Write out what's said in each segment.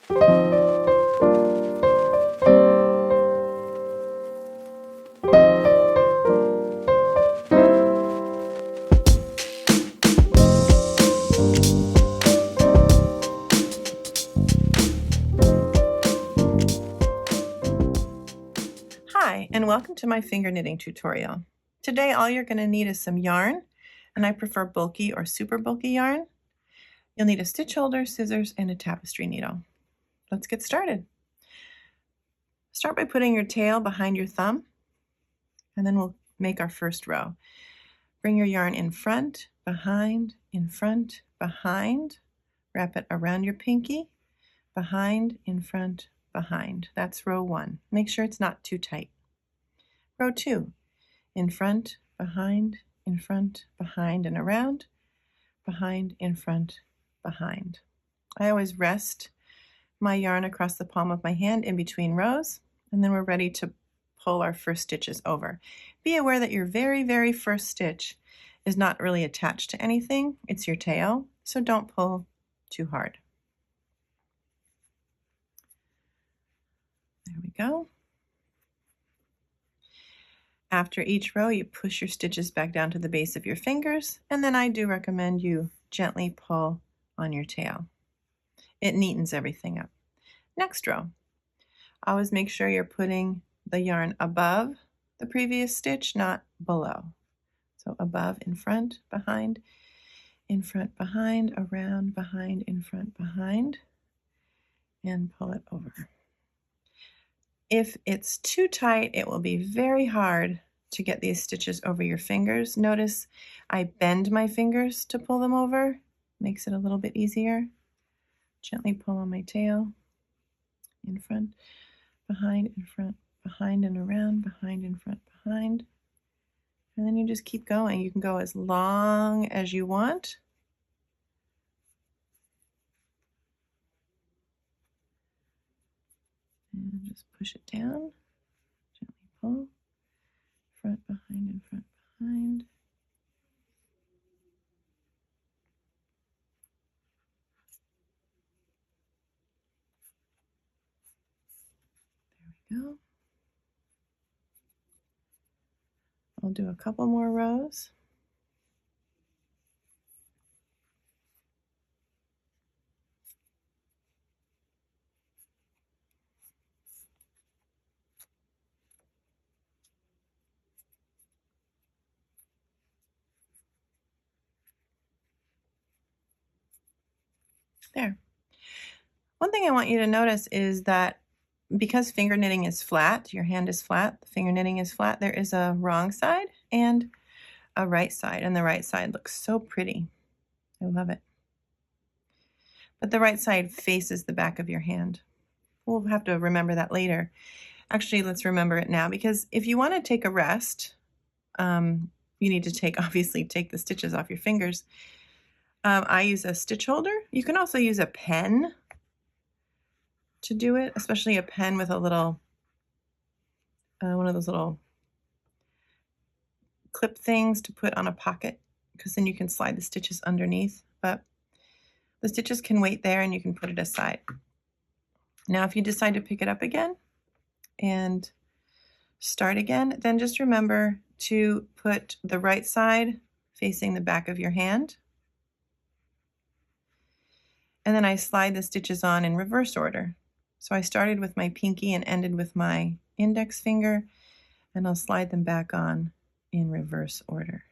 Hi, and welcome to my finger knitting tutorial. Today all you're going to need is some yarn, and I prefer bulky or super bulky yarn. You'll need a stitch holder, scissors, and a tapestry needle. Let's get started. Start by putting your tail behind your thumb, and then we'll make our first row. Bring your yarn in front, behind, in front, behind. Wrap it around your pinky, behind, in front, behind. That's row 1. Make sure it's not too tight. Row 2, in front, behind, and around, behind, in front, behind. I always rest my yarn across the palm of my hand in between rows, and then we're ready to pull our first stitches over. Be aware that your very, very first stitch is not really attached to anything. It's your tail, so don't pull too hard. There we go. After each row, you push your stitches back down to the base of your fingers, and then I do recommend you gently pull on your tail. It neatens everything up. Next row, always make sure you're putting the yarn above the previous stitch, not below. So above, in front, behind, around, behind, in front, behind, and pull it over. If it's too tight, it will be very hard to get these stitches over your fingers. Notice I bend my fingers to pull them over. Makes it a little bit easier. Gently pull on my tail. In front, behind, in front, behind and around, behind, in front, behind. And then you just keep going. You can go as long as you want. And just push it down. Gently pull. Front, behind, in front, behind. There we go. I'll do a couple more rows. There. One thing I want you to notice is that because finger knitting is flat, your hand is flat, the finger knitting is flat, there is a wrong side and a right side, and the right side looks so pretty. I love it. But the right side faces the back of your hand. We'll have to remember that later. Actually, let's remember it now, because if you want to take a rest, you need to obviously take the stitches off your fingers. I use a stitch holder. You can also use a pen to do it, especially a pen with a little, one of those little clip things to put on a pocket, because then you can slide the stitches underneath. But the stitches can wait there and you can put it aside. Now, if you decide to pick it up again and start again, then just remember to put the right side facing the back of your hand. And then I slide the stitches on in reverse order. So I started with my pinky and ended with my index finger, and I'll slide them back on in reverse order,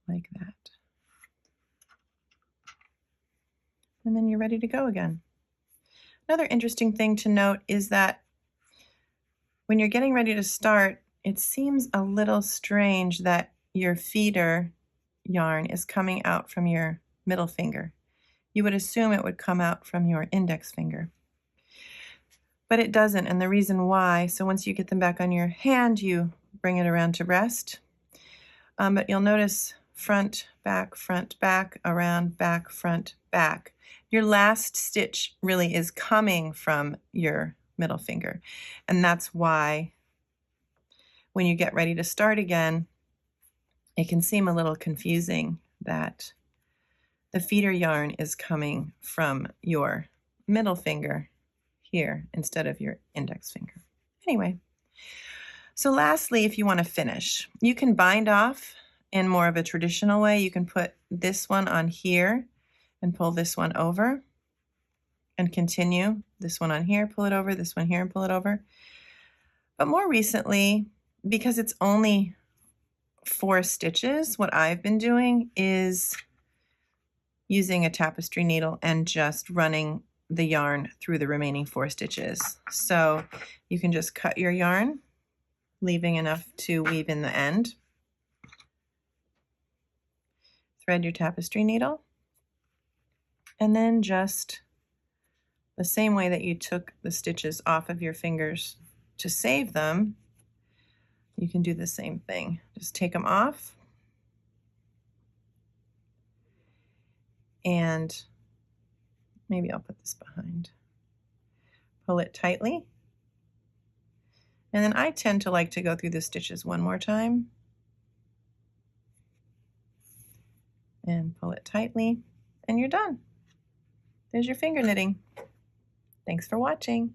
like that. And then you're ready to go again. Another interesting thing to note is that when you're getting ready to start, it seems a little strange that your feeder yarn is coming out from your middle finger. You would assume it would come out from your index finger, but it doesn't, and the reason why, so once you get them back on your hand, you bring it around to rest, but you'll notice front, back, around, back, front, back. Your last stitch really is coming from your middle finger, and that's why when you get ready to start again, it can seem a little confusing that the feeder yarn is coming from your middle finger here instead of your index finger. Anyway, so lastly, if you want to finish, you can bind off in more of a traditional way. You can put this one on here and pull this one over and continue. This one on here, pull it over, this one here and pull it over. But more recently, because it's only 4 stitches, what I've been doing is using a tapestry needle and just running the yarn through the remaining 4 stitches. So you can just cut your yarn, leaving enough to weave in the end. Thread your tapestry needle, and then just the same way that you took the stitches off of your fingers to save them, you can do the same thing. Just take them off and maybe I'll put this behind. Pull it tightly. And then I tend to like to go through the stitches one more time. And pull it tightly, and you're done. There's your finger knitting. Thanks for watching.